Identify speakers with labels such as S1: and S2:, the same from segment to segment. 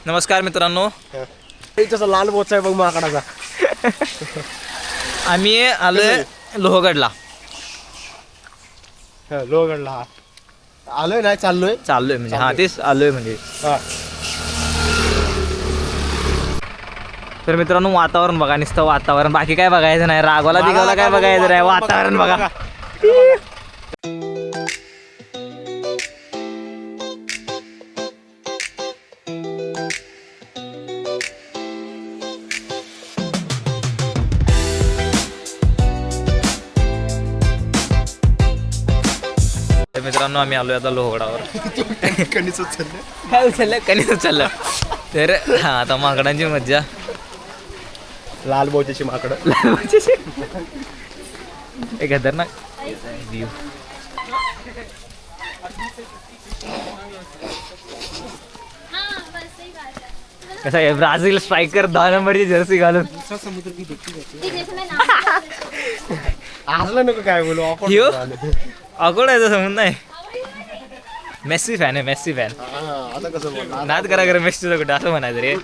S1: नमस्कार मित्रांनो,
S2: तसा लाल बोचा आहे बघ माकडाचा.
S1: आम्ही आलोय लोहगडला.
S2: लोहगडला आलोय नाही
S1: चाललोय म्हणजे हा तेच आलोय म्हणजे. तर मित्रांनो वातावरण बघा, नुसतं वातावरण, बाकी काय बघायचं नाही. रागवाला बिगावला काय बघायचं नाही, वातावरण बघा. मित्रांनो आम्ही आलोय आता लोहगडावर. काय उचललं कणीस उचललं. तर हा आता माकडांची मज्जा.
S2: लाल बोचाची माकड.
S1: एक खतरनाक व्ह्यू. कसा आहे ब्राझील स्ट्रायकर 10 नंबरची जर्सी घालून.
S2: हसलं नको काय बोलू.
S1: अकोड आहे समज नाही. मेस्सी फॅन आहे, मेस्सी फॅन.
S2: आता कसं बोल
S1: नाद करा करा मेस्सीचं कुठं असं म्हणायचं रे.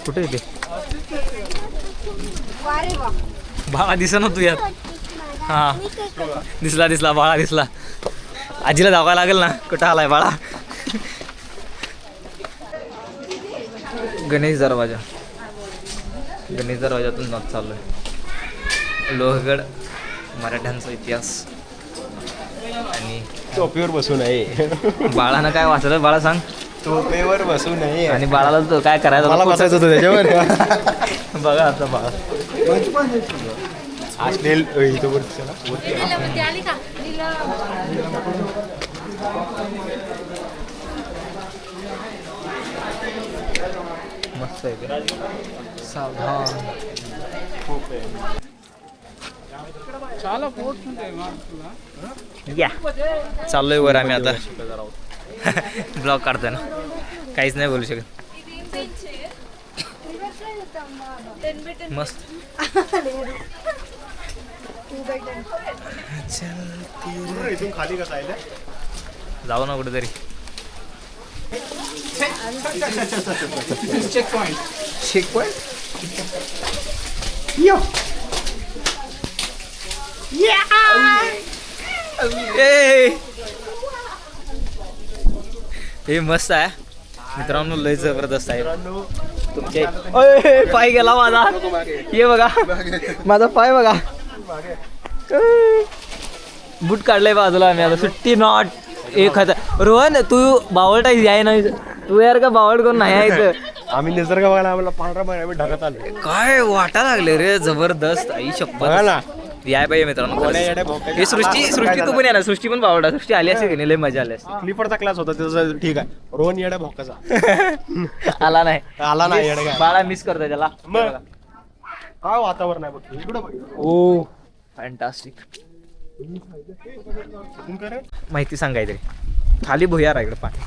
S1: कुठे येते बाळा दिसा ना तू यात. हा दिसला बाळा दिसला. आजीला धावायला लागेल ना, कुठं आलाय बाळा. गणेश दरवाजातून नॉट चाललोय. लोहगड, मराठ्यांचा इतिहास. आणि
S2: टोपीवर बसू नये.
S1: बाळानं काय वाचलं बाळा सांग.
S2: टोपीवर बसू नये.
S1: आणि बाळाला तो काय करायचं
S2: मला बसायचं होतं त्याच्यावर.
S1: बघा आता बाळा मस्त आहे. सावधान. या चाललोय वर आम्ही आता. ब्लॉग काढतोय ना, काहीच नाही बोलू शकत. मस्त.
S2: इथून खाली कसं आहे
S1: जाऊ ना कुठेतरी. Check point. हे मस्त आहे मित्रांनो, लय जबरदस्त आहे. तुमचे पाय गेला माझा. ये बघा माझा पाय बघा. बूट काढलाय बाजूला आम्ही आता. सुट्टी नॉट एक हजार. रोहन तू बावळटा आहे ना, तू यार का बावळ कोण नाही आहे.
S2: आम्ही निसर्ग बघायला आम्हाला पांढरा पाणी आम्ही ढगात आलो.
S1: काय वाटा लागले रे जबरदस्त. आई शपथ याय पाहिजे मित्रांनो. हे सृष्टी तू पण यार. सृष्टी पण बावडा. सृष्टी आली असते की नाही, लय मजा आली असते.
S2: क्लिपरचा क्लास होता त्याचा. ठीक आहे. रोहन येड्या भोकाचा
S1: आला नाही
S2: येड्या.
S1: बाळा मिस करतोय त्याला.
S2: काय वातावरण आहे बघ इकडं बघ.
S1: ओ फॅन्टास्टिक. माहिती सांगायची खाली भुयार आहे इकडे पाणी.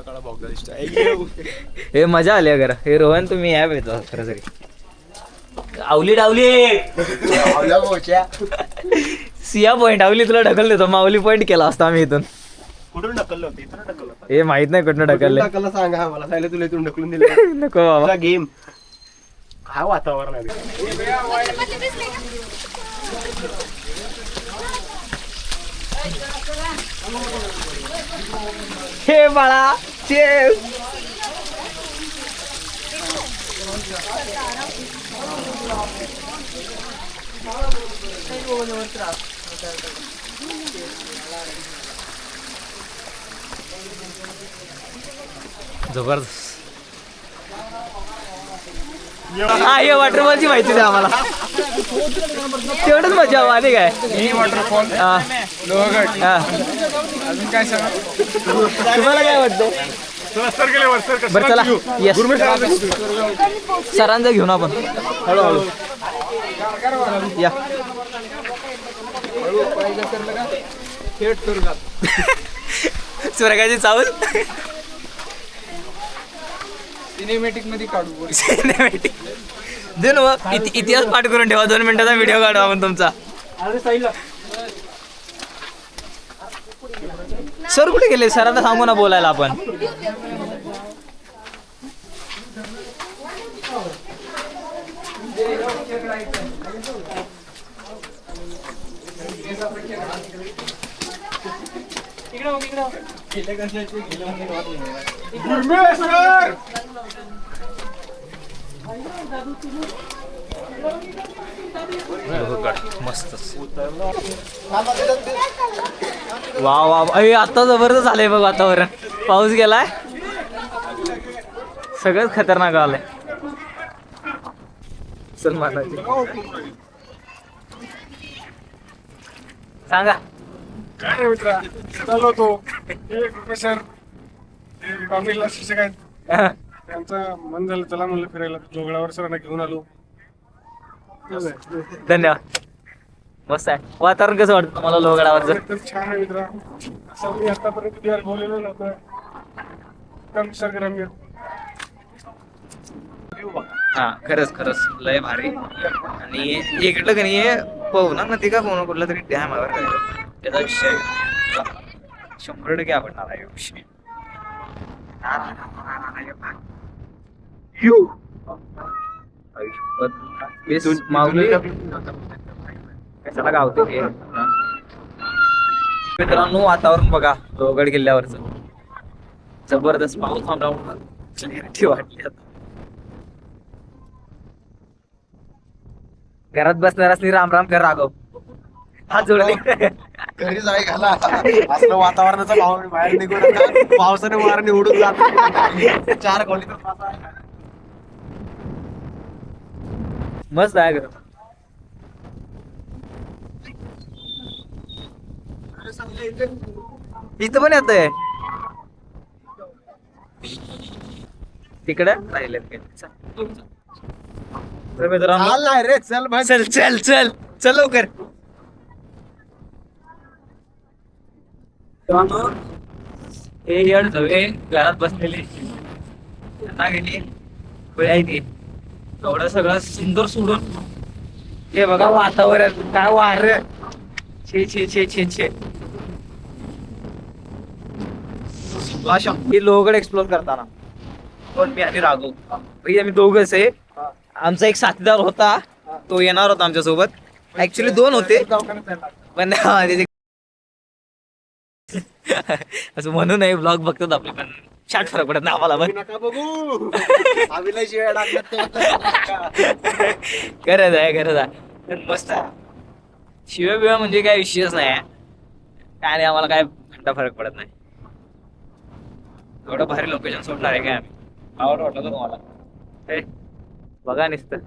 S2: काळा भोका दिसतोय.
S1: हे मजा आली अगर. हे रोहन तुम्ही या भेटतो खरं तरी. आवली डावली सिया पॉइंट. आवली तुला ढकल देतो. माऊली पॉइंट केला असता आम्ही इथून.
S2: कुठून ढकललं होतं? इथून ढकललं.
S1: हे माहित नाही कुठून ढकललं.
S2: ढकललं सांगा मला. सायला तुला इथून ढकलून दिलं.
S1: नको बाबा.
S2: गेम काय वातावरण आहे.
S1: हे बाळा चेस. जबरदस्त. हा हे वॉटरफॉलची माहिती द्या आम्हाला. तेवढंच मजा आली काय.
S2: वॉटरफॉल लोहगड. अजून काय सांगा
S1: तुम्हाला काय वाटतं. बरं चला येस सरांचा घेऊन आपण हळूहळू या. स्वर्गाची चावल सिनेमॅटिक मध्ये काढू. सिनेमॅटिक दे ना मग. इतिहास पाठ करून ठेवा 2 मिनिटाचा व्हिडिओ काढू आपण तुमचा. सर कुठे गेले? सरांना सांगू ना बोलायला आपण. मस्त. वा वा आता जबरदस्त झालंय बघ वातावरण. पाऊस गेलाय, सगळंच खतरनाक आलंय. चल मानाची सांगा.
S2: काय मित्रा चालू होतो एक प्रोफेसर कॉलेजला शिक्षक आहेत, त्यांचं मन झालं चला म्हणलं फिरायला. जोगळावर सरांना घेऊन आलो.
S1: धन्यवाद. मस्त आहे वातावरण. कसं वाटतं तुम्हाला लोहगडावरचं?
S2: एकदम छान आहे मित्रा. असं मी आतापर्यंत बिहार बोललेलो नव्हतं. एकदम निसर्गरम्य.
S1: हा खरंच खरंच लय भारी. आणि इकडलं का नाही पवना नदी का कोण कुठला तरी डॅम आहे बरं का, त्याचा विषय 100% आवडणार आहे विषय. माऊली कशाला गावते हे? मित्रांनो वातावरण बघा लोहगड किल्ल्यावरच जबरदस्त. पाऊस थांबला क्लॅरिटी वाटली. आता घरात बसणार असली राम राम कर राघव. हात जोडले.
S2: घरी जाय घाला असलं वातावरणाचा भाव बाहेर निघून पावसाने वाराने उडून जात 4 खोली.
S1: मस्त आहे घर. इथं पण येतंय तिकडे राहिले. तर मित्रांनो
S2: नाही रे चल भाई.
S1: चल चल चल चल लवकर. हे येड धवे घरात बसलेले आता गेली ती एवढं सगळं सुंदर सोडून हे बघा वातावरण काय वार. छे छे छे छे छे. ही लोहगड एक्सप्लोर करताना पण मी आणि राघव भाई आम्ही दोघंच आहे. आमचा एक साथीदार होता तो येणार होता आमच्या सोबत. ऍक्च्युली 2 होते पण असं म्हणू नये. ब्लॉग बघतात आपले पण छाट फरक पडत नाही आम्हाला. पण
S2: नका बघू शिवाय
S1: गरज आहे मस्त आहे. शिव्या बिव्या म्हणजे काय विषयच नाही काय नाही. आम्हाला काय घंटा फरक पडत नाही. एवढं भारी लोकेशन सोडणार आहे काय आम्ही. आवड वाटलं तुम्हाला हे बघा नुसतं.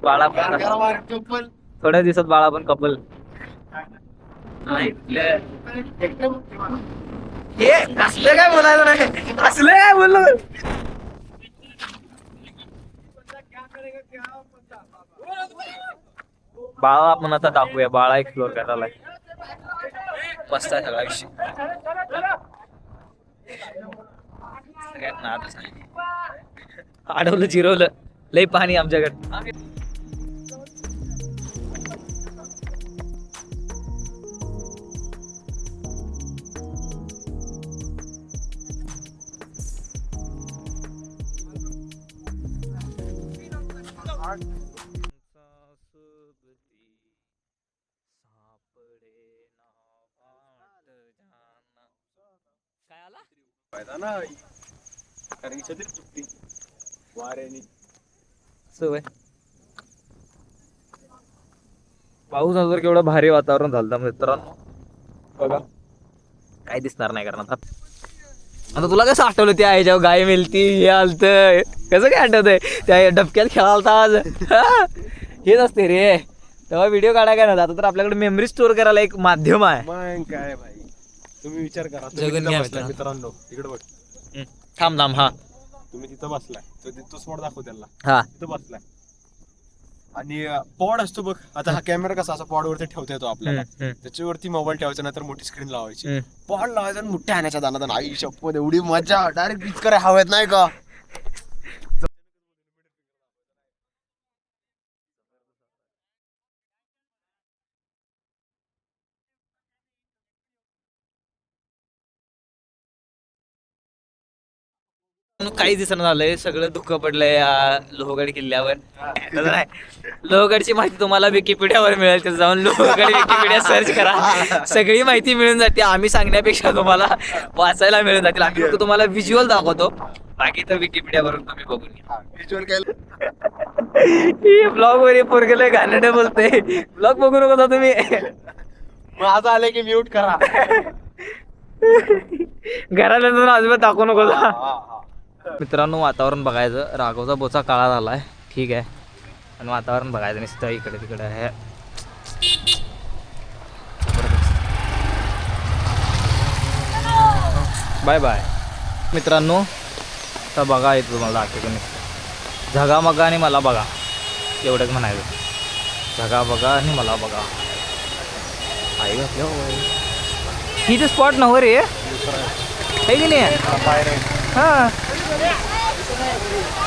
S1: बाळा पण थोड्या दिवसात बाळा पण कपल. हे असलं काय बोलायचं नाही. असलं काय बोललो. बाळा आपण आता दाखवूया. बाळा एक्सप्लोर करायला मस्त आहे सगळा विषय. सगळ्यात नादच आहे. अडवलं जिरवलं लय पाणी आमच्याकडे. पाऊस नंतर केवढं भारी वातावरण झालं मित्रांनो. बघा काय दिसणार नाही कारण आता तुला कसं आठवलं त्या ह्याच्यावर गाय मिळती हे आलत कसं काय आठवतंय त्या डबक्यात खेळालता आज. हेच असते रे तेव्हा व्हिडिओ काढाय काय ना. आता तर आपल्याकडे मेमरी स्टोअर करायला एक माध्यम आहे.
S2: मग काय भाई तुम्ही विचार करा.
S1: जगन घ्या
S2: मित्रांनो इकडे बघ.
S1: थांब थांब. हा
S2: तुम्ही तिथं बसलाय तो स्पॉट दाखव त्याला.
S1: हा
S2: तिथं बसलाय
S3: आणि पॉड असतो बघ, आता हा कॅमेरा कसा असा पॉड वरती ठेवता येतो आपल्याला, त्याच्यावरती मोबाईल ठेवायचा, नंतर मोठी स्क्रीन लावायची, पॉड लावायचा आणि मोठ्या आणायच्या दाना. आई शपथ एवढी मजा, डायरेक्ट इतकं हवेत नाही का.
S1: काही दिसणं झालंय, सगळं धुकं पडलंय या लोहगड किल्ल्यावर. तसं नाही, लोहगडची माहिती तुम्हाला विकिपीडियावर मिळेल, तिथं जाऊन लोहगड विकिपीडिया सर्च करा, सगळी माहिती मिळून जाते. आम्ही सांगण्यापेक्षा तुम्हाला वाचायला मिळून जातील. आम्ही फक्त तुम्हाला व्हिज्युअल दाखवतो, बाकी तर विकिपीडियावरून तुम्ही बघून घ्या.
S3: व्हिज्युअल काय
S1: ब्लॉग वर पोरगेले घाणेरडे बोलते, ब्लॉग बघू नका तुम्ही.
S3: माझं आलंय की म्यूट करा.
S1: घराला जाऊन अजिबात दाखवू नको. मित्रांनो, वातावरण बघायचं, राघवचा बोचा काळा झालाय, ठीक आहे, आणि वातावरण बघायचं नुसतं इकडे तिकडे आहे. बाय बाय मित्रांनो. आता बघा येतो तुम्हाला दाखवतो नुसतं झगामगा आणि मला बघा, एवढंच म्हणायचं. झगा बघा आणि मला बघा. आई घातल्या ही तर स्पॉट नव्हे रे, आहे की नाही. हां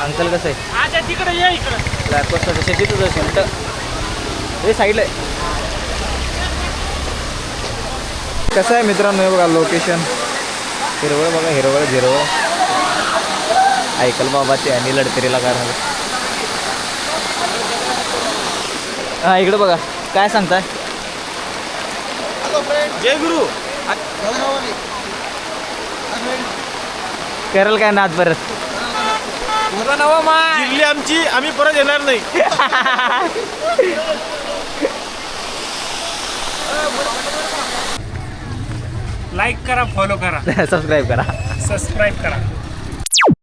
S1: अंकल कसं आहे
S2: तिकडे ये, इकडे
S1: ब्लॅक वॉस्ट कशाची तुझं शिल्ट हे साईडला आहे. कसं आहे मित्रांनो, हे बघा लोकेशन, हिरवळ बघा, हिरवळ झिरवळ. ऐकल बाबा ते आणि लढतरीला काय झालं. हां इकडे बघा, काय सांगताय.
S3: जय गुरु.
S1: करल काय नाद परत.
S3: जिल्ही आमची, आम्ही परत येणार नाही.
S2: लाईक करा, फॉलो करा,
S1: सबस्क्राईब करा.
S2: सबस्क्राईब करा.